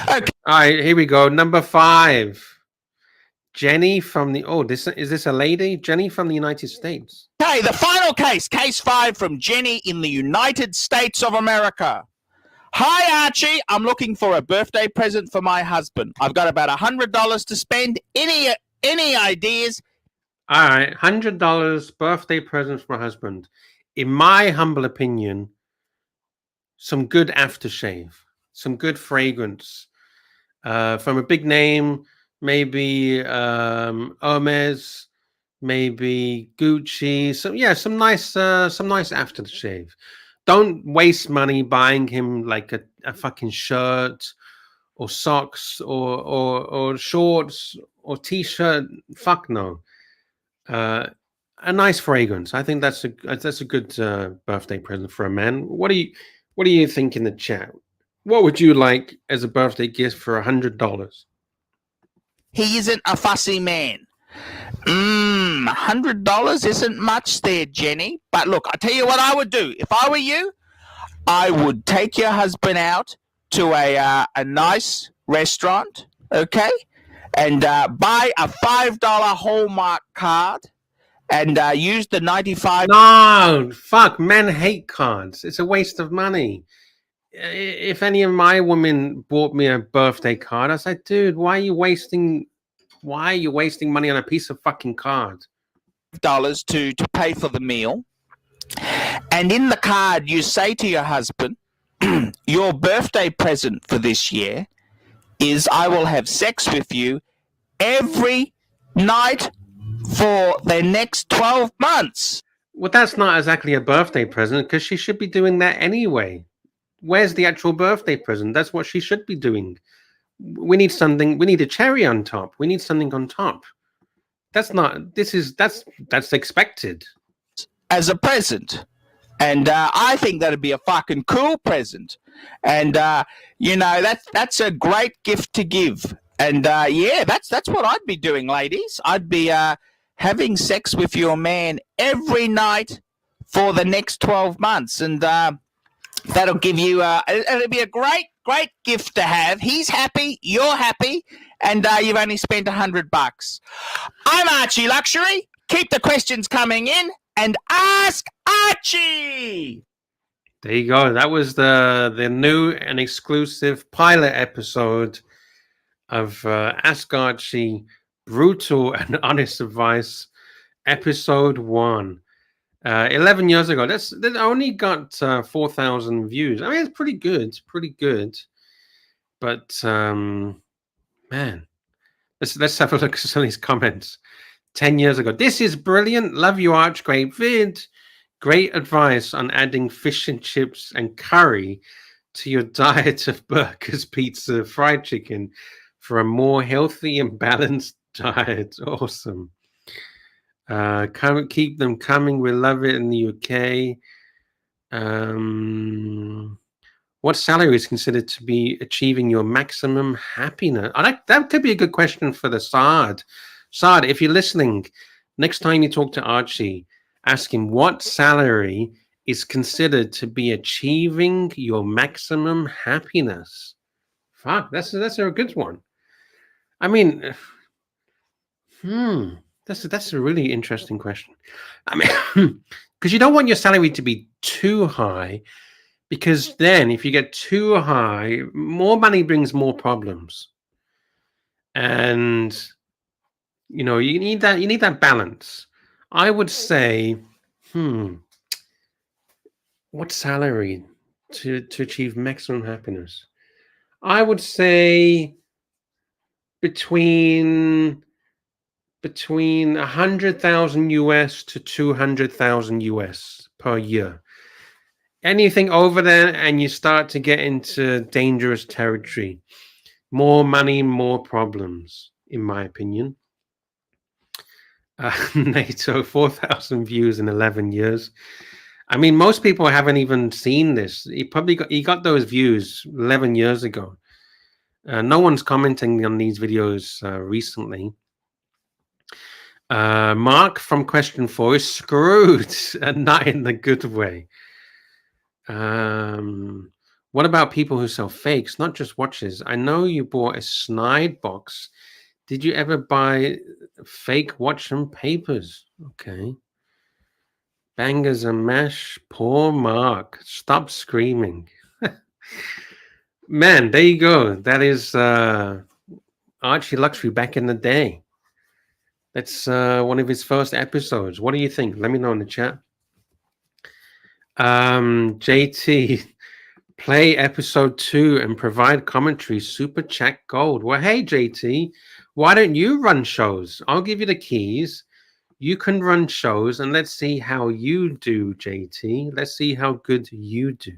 Okay. All right, here we go. Number 5. Jenny from the is this a lady? Jenny from the United States. Okay, the final case, case 5 from Jenny in the United States of America. Hi, Archie. I'm looking for a birthday present for my husband. I've got about $100 to spend. Any ideas? All right, $100 birthday present for my husband. In my humble opinion, some good aftershave, some good fragrance from a big name, maybe Hermes, maybe Gucci. Some nice aftershave. Don't waste money buying him like a fucking shirt or socks or shorts or t-shirt. Fuck no. A nice fragrance. I think that's a good birthday present for a man. What do you think in the chat? What would you like as a birthday gift for $100? He isn't a fussy man. $100 isn't much there, Jenny. But look, I tell you what I would do. If I were you, I would take your husband out to a nice restaurant, okay, and buy a $5 Hallmark card, and use the 95. No, fuck. Men hate cards. It's a waste of money. If any of my women bought me a birthday card, I said, dude, why are you wasting money on a piece of fucking card? $5 to pay for the meal, and in the card you say to your husband, your birthday present for this year is I will have sex with you every night for the next 12 months. Well, that's not exactly a birthday present because she should be doing that anyway. Where's the actual birthday present? That's what she should be doing. We need something. We need a cherry on top. We need something on top. That's expected as a present. And I think that'd be a fucking cool present. And that's a great gift to give. And yeah, that's what I'd be doing, ladies. I'd be having sex with your man every night for the next 12 months. And that'll give you it'll be a great gift to have. He's happy, you're happy, and you've only spent $100. I'm Archie Luxury. Keep the questions coming in and ask Archie. There you go. That was the new and exclusive pilot episode of Ask Archie, Brutal and Honest Advice, episode 1. 11 years ago. That only got 4,000 views. I mean, it's pretty good. But man, Let's have a look at some of these comments. 10 years ago. This is brilliant. Love you, Arch. Great vid. Great advice on adding fish and chips and curry to your diet of burgers, pizza, fried chicken for a more healthy and balanced diet. Awesome. Keep them coming. We love it in the UK. What salary is considered to be achieving your maximum happiness? That could be a good question for the Saad. Saad, if you're listening, next time you talk to Archie, ask him what salary is considered to be achieving your maximum happiness. Fuck, that's a good one. I mean, that's a really interesting question. I mean, because you don't want your salary to be too high, because then if you get too high, more money brings more problems, and you know you need that balance. I would say, what salary to achieve maximum happiness? I would say between 100,000 US to 200,000 US per year. Anything over there, and you start to get into dangerous territory. More money, more problems, in my opinion. NATO, 4,000 views in 11 years. I mean, most people haven't even seen this. He got those views 11 years ago. No one's commenting on these videos recently. Mark from question 4 is screwed, and not in the good way. What about people who sell fakes, not just watches? I know you bought a snide box. Did you ever buy fake watch and papers? Okay. Bangers and mash. Poor Mark. Stop screaming. Man, there you go. That is Archie Luxury back in the day. That's one of his first episodes. What do you think? Let me know in the chat. JT, play episode 2 and provide commentary. Super chat gold. Well, hey, JT, why don't you run shows? I'll give you the keys. You can run shows, and let's see how you do, JT. Let's see how good you do.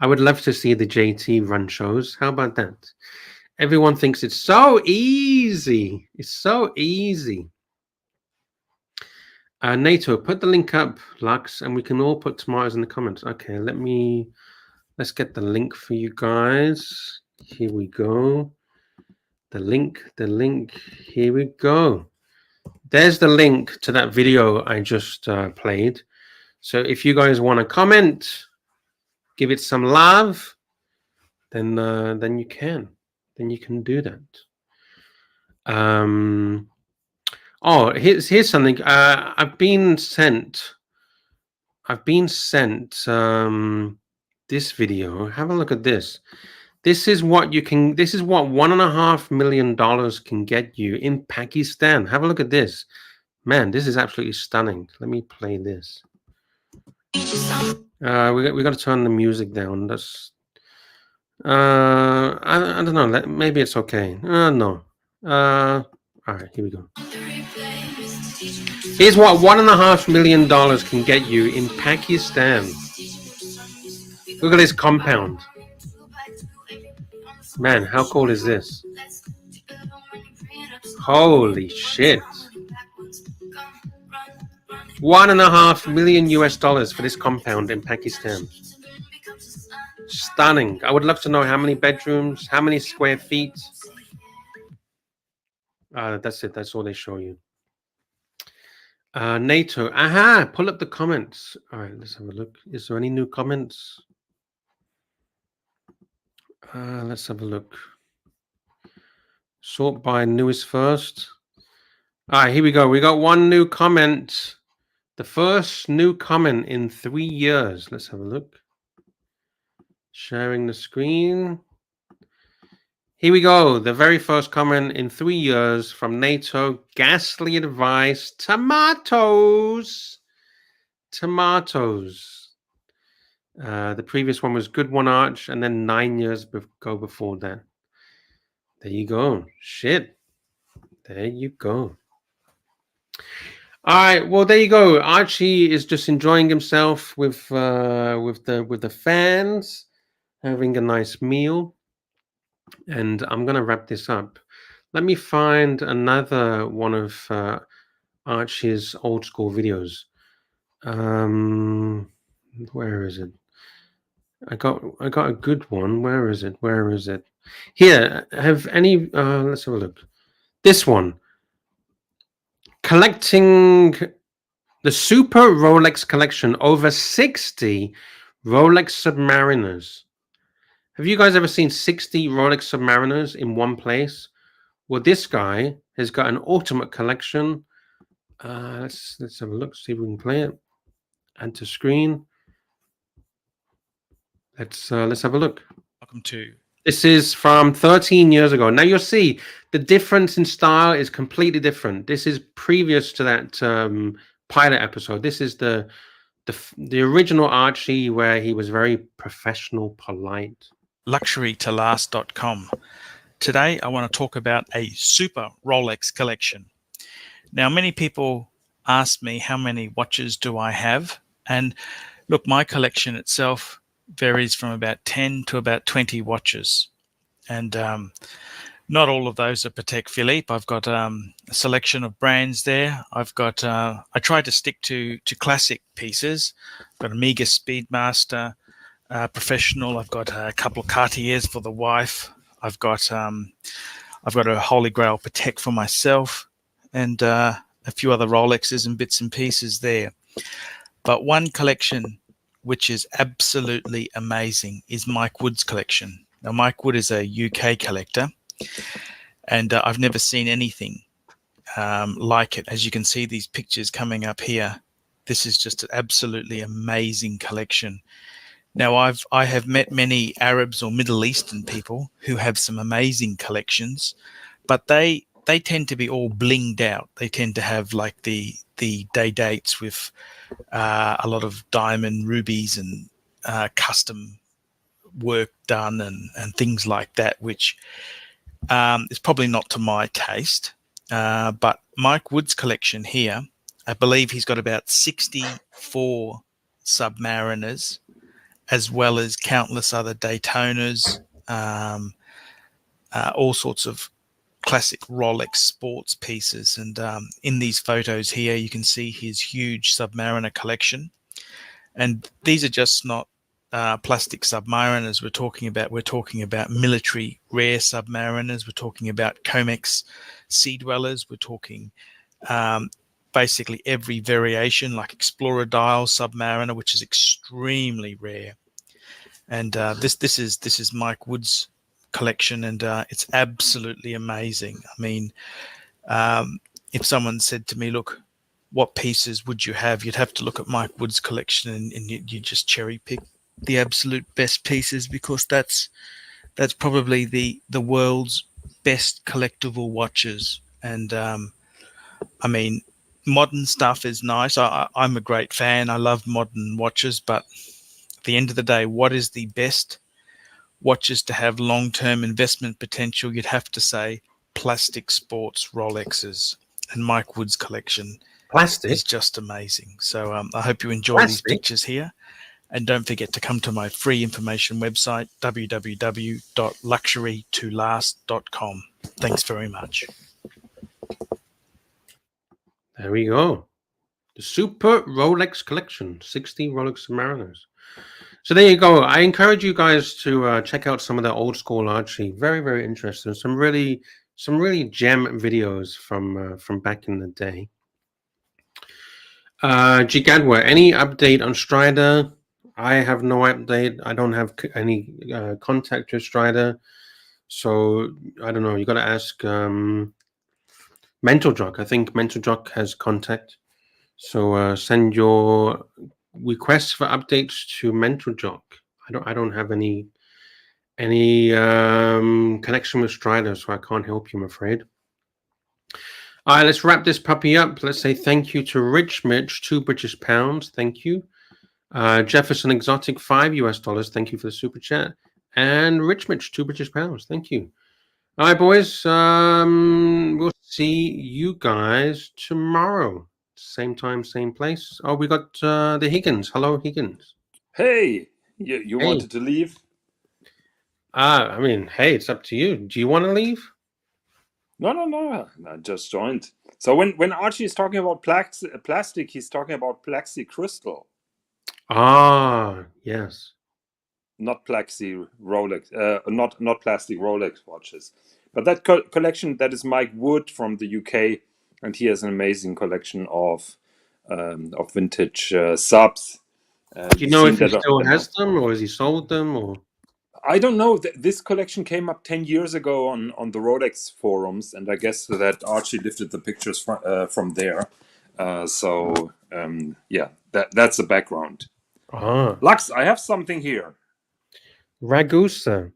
I would love to see the JT run shows. How about that? Everyone thinks it's so easy. It's so easy. NATO, put the link up, Lux, and we can all put tomatoes in the comments. Okay, let's get the link for you guys. Here we go. The link, here we go. There's the link to that video I just played. So if you guys want to comment, give it some love, then you can do that. Oh, here's something. I've been sent this video. Have a look at this. This is what $1.5 million can get you in Pakistan. Have a look at this. Man, this is absolutely stunning. Let me play this. We got to turn the music down. That's I don't know. Maybe it's okay. No. All right, here we go. Here's what $1.5 million can get you in Pakistan. Look at this compound. Man, how cool is this? Holy shit. $1.5 million US for this compound in Pakistan. Stunning. I would love to know how many bedrooms, how many square feet. That's it. That's all they show you. NATO. Aha! Pull up the comments. All right, let's have a look. Is there any new comments? Let's have a look. Sort by newest first. All right, here we go. We got one new comment. The first new comment in 3 years. Let's have a look. Sharing the screen. Here we go. The very first comment in 3 years from NATO. Ghastly advice. Tomatoes. Tomatoes. The previous one was good one, Arch, and then 9 years ago before that. There you go. Shit. There you go. All right. Well, there you go. Archie is just enjoying himself with the fans, having a nice meal, and I'm gonna wrap this up. Let me find another one of Archie's old school videos. Where is it? I got a good one. Where is it? Where is it? Here. Have any? Let's have a look. This one. Collecting the Super Rolex collection, over 60 Rolex Submariners. Have you guys ever seen 60 Rolex Submariners in one place? Well, this guy has got an ultimate collection. Let's have a look, see if we can play it. Add to screen. Let's have a look. Welcome to. This is from 13 years ago. Now you'll see the difference in style is completely different. This is previous to that pilot episode. This is the original Archie, where he was very professional, polite. LuxuryToLast.com. Today, I want to talk about a super Rolex collection. Now, many people ask me how many watches do I have, and look, my collection itself varies from about 10 to about 20 watches, and not all of those are Patek Philippe. I've got a selection of brands there. I've got I try to stick to classic pieces. I've got Omega Speedmaster Professional. I've got a couple of Cartiers for the wife. I've got a Holy Grail Patek for myself, and a few other Rolexes and bits and pieces there. But one collection which is absolutely amazing is Mike Wood's collection. Now, Mike Wood is a UK collector, and I've never seen anything like it. As you can see, these pictures coming up here, this is just an absolutely amazing collection. Now, I have met many Arabs or Middle Eastern people who have some amazing collections, but they tend to be all blinged out. They tend to have like the day dates with a lot of diamond rubies and custom work done and things like that, which is probably not to my taste. But Mike Wood's collection here, I believe he's got about 64 Submariners, as well as countless other Daytonas, all sorts of classic Rolex sports pieces. And in these photos here, you can see his huge Submariner collection. And these are just not plastic Submariners we're talking about military rare Submariners. We're talking about Comex Sea Dwellers. We're talking basically every variation, like Explorer Dial Submariner, which is extremely rare. And this is Mike Wood's collection, and it's absolutely amazing. I mean, if someone said to me, look, what pieces would you have? You'd have to look at Mike Wood's collection, and you just cherry pick the absolute best pieces, because that's probably the world's best collectible watches. And I mean, modern stuff is nice. I'm a great fan. I love modern watches, but at the end of the day, what is the best watches to have long-term investment potential? You'd have to say plastic sports Rolexes, and Mike Wood's collection is just amazing. So I hope you enjoy these pictures here, and don't forget to come to my free information website, www.luxurytolast.com. Thanks very much. There we go. The Super Rolex collection, 60 Rolex Submariners. So there you go. I encourage you guys to check out some of the old school Archie. Very, very interesting. Some really gem videos from back in the day. Gigadwa, any update on Strider? I have no update. I don't have any contact with Strider, so I don't know. You got to ask Mental Jock. I think Mental Jock has contact. So send your requests for updates to Mental Jock. I don't have any connection with Strider, so I can't help you, I'm afraid. All right, let's wrap this puppy up. Let's say thank you to Rich Mitch, £2 Thank you. Jefferson Exotic, $5 US. Thank you for the super chat. And Rich Mitch, £2 Thank you. All right, boys. We'll see you guys tomorrow. Same time, same place. Oh, we got the Higgins. Hello, Higgins. Hey, you Hey. wanted to leave? I mean, hey, it's up to you. Do you want to leave? No. I just joined. So when Archie is talking about plastic, he's talking about plexi crystal, Ah, yes. not plexi Rolex, not plastic Rolex watches. But that collection, that is Mike Wood from the UK, and he has an amazing collection of vintage subs. Do you You've know seen if he that still has them, or has he sold them, or? I don't know. This collection came up 10 years ago on the Rolex forums, and I guess that Archie lifted the pictures from there. Yeah, that's the background. Ah, Lux, I have something here. Ragusa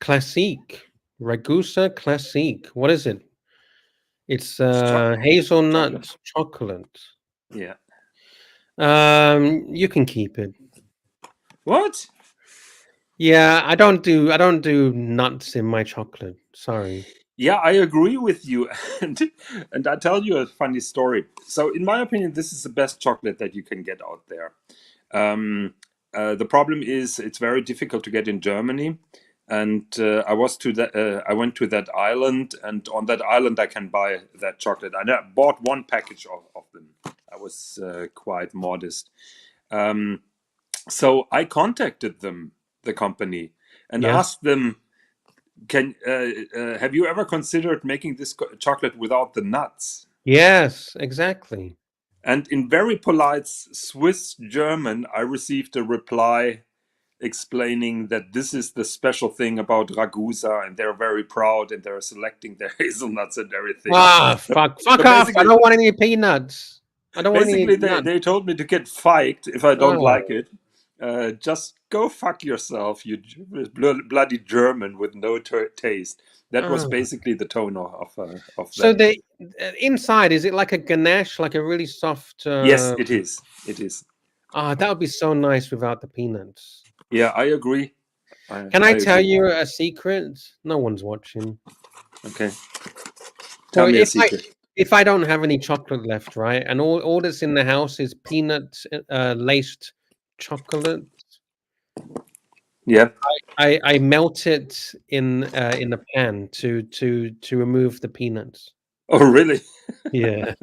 Classique. Ragusa Classique. What is it? It's hazelnut chocolate. Yeah. You can keep it. What? Yeah, I don't do nuts in my chocolate. Sorry. Yeah, I agree with you, and I tell you a funny story. So, in my opinion, this is the best chocolate that you can get out there. The problem is it's very difficult to get in Germany, and I went to that island, and on that island I can buy that chocolate. I bought one package of them. I was quite modest. So I contacted them, the company, and Yeah. asked them, have you ever considered making this chocolate without the nuts? Yes, exactly. And in very polite Swiss German, I received a reply explaining that this is the special thing about Ragusa, and they're very proud, and they're selecting their hazelnuts and everything. Ah, fuck off! I don't want any peanuts. I don't want any Basically, nuts. they told me to get fiked if I don't Oh. like it. Just go fuck yourself, you bloody German with no taste. That was Oh. basically the tone of So that. the inside, is it like a ganache, like a really soft? Yes, it is. It is. Ah, that would be so nice without the peanuts. Yeah, I agree. Can I tell agree. you a secret? No one's watching. Okay. Tell me a secret. If I don't have any chocolate left, right, and all that's in the house is peanut laced chocolate, Yeah. I melt it in a pan to remove the peanuts. Oh, really? Yeah.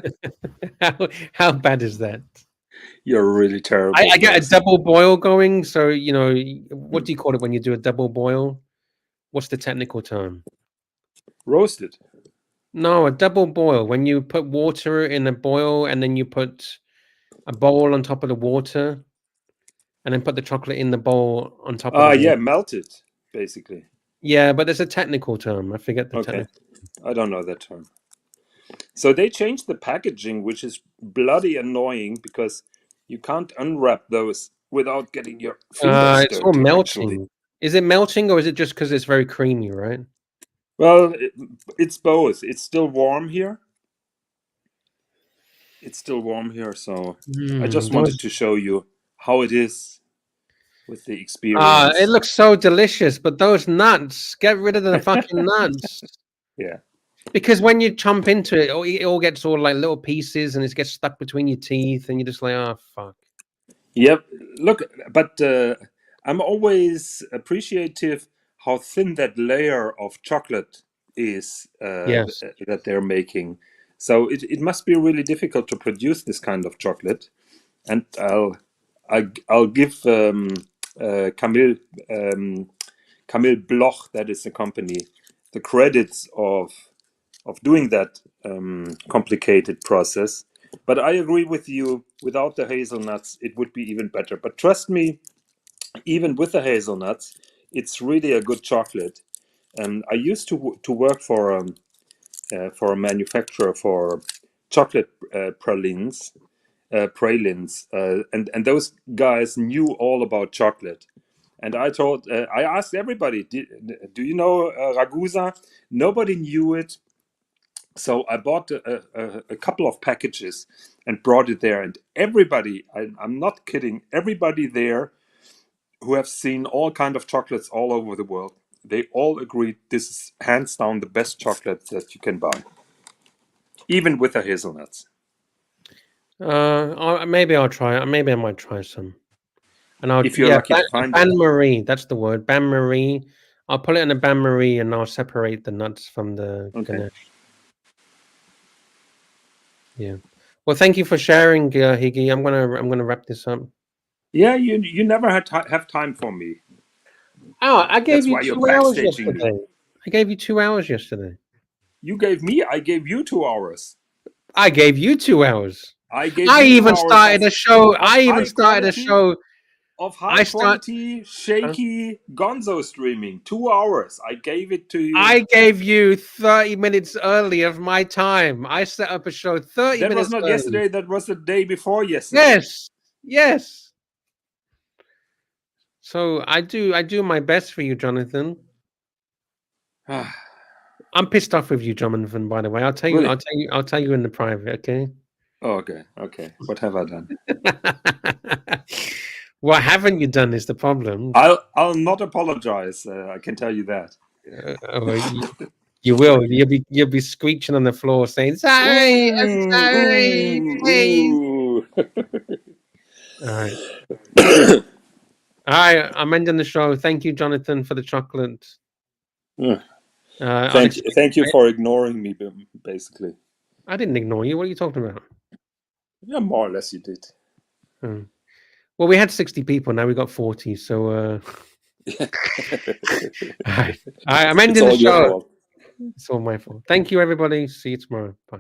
how bad is that? You're really terrible. I get a double boil going. So what do you call it when you do a double boil? What's the technical term? Roasted. No, a double boil. When you put water in a boil and then you put a bowl on top of the water, and then put the chocolate in the bowl on top of the Yeah, water. melted, basically. Yeah, but there's a technical term. I forget the Okay. technical. I don't know that term. So they changed the packaging, which is bloody annoying because you can't unwrap those without getting your fingers It's all dirty, melting. actually. Is it melting, or is it just because it's very creamy, right? Well, it's both. It's still warm here. It's still warm here, so I just wanted to show you how it is with the experience. It looks so delicious, but those nuts, get rid of the fucking nuts. Yeah. Because when you chomp into it, it all gets all like little pieces, and it gets stuck between your teeth, and you're just like, oh fuck. Yep. Look, but I'm always appreciative how thin that layer of chocolate is Yes. that they're making. So it must be really difficult to produce this kind of chocolate. And I'll give Camille Bloch, that is the company, the credits of doing that complicated process. But I agree with you, without the hazelnuts, it would be even better. But trust me, even with the hazelnuts, it's really a good chocolate. I used to work for a manufacturer for chocolate pralines, and those guys knew all about chocolate. And I asked everybody, do you know Ragusa? Nobody knew it. So I bought a couple of packages and brought it there. And everybody, I'm not kidding, everybody there who have seen all kind of chocolates all over the world they all agreed this is hands down the best chocolate that you can buy, even with the hazelnuts. Maybe I'll try it. Maybe I might try some. And I'll If you're lucky to find bain it. marie. That's the word, bain marie. I'll put it in a bain marie, and I'll separate the nuts from the ganache. Yeah. Well, thank you for sharing, Higgy. I'm gonna wrap this up. Yeah, you never have time for me. Oh, I gave That's you why you're 2 hours backstaging yesterday. me. I gave you 2 hours yesterday. You gave me. I gave you 2 hours. I gave you 2 hours. I gave. I you 2 even hours started a show. I even high started a quality- show. of high quality, shaky gonzo streaming. 2 hours. I gave it to you. I gave you 30 minutes early of my time. I set up a show 30 That minutes was not early. yesterday. That was the day before yesterday. Yes. So I do my best for you, Jonathan. I'm pissed off with you, Jonathan, by the way. I'll tell you Really? I'll tell you in the private, okay? Oh, okay. What have I done? What haven't you done is the problem. I'll not apologize. I can tell you that. You will. You'll be screeching on the floor saying, "Sorry, I'm sorry." Ooh. All right. I'm ending the show. Thank you, Jonathan, for the chocolate. Thank you for ignoring me, basically. I didn't ignore you. What are you talking about? Yeah, more or less you did. Well, we had 60 people. Now we got 40. So, all right. I'm ending the show. It's all my fault. Thank you, everybody. See you tomorrow. Bye.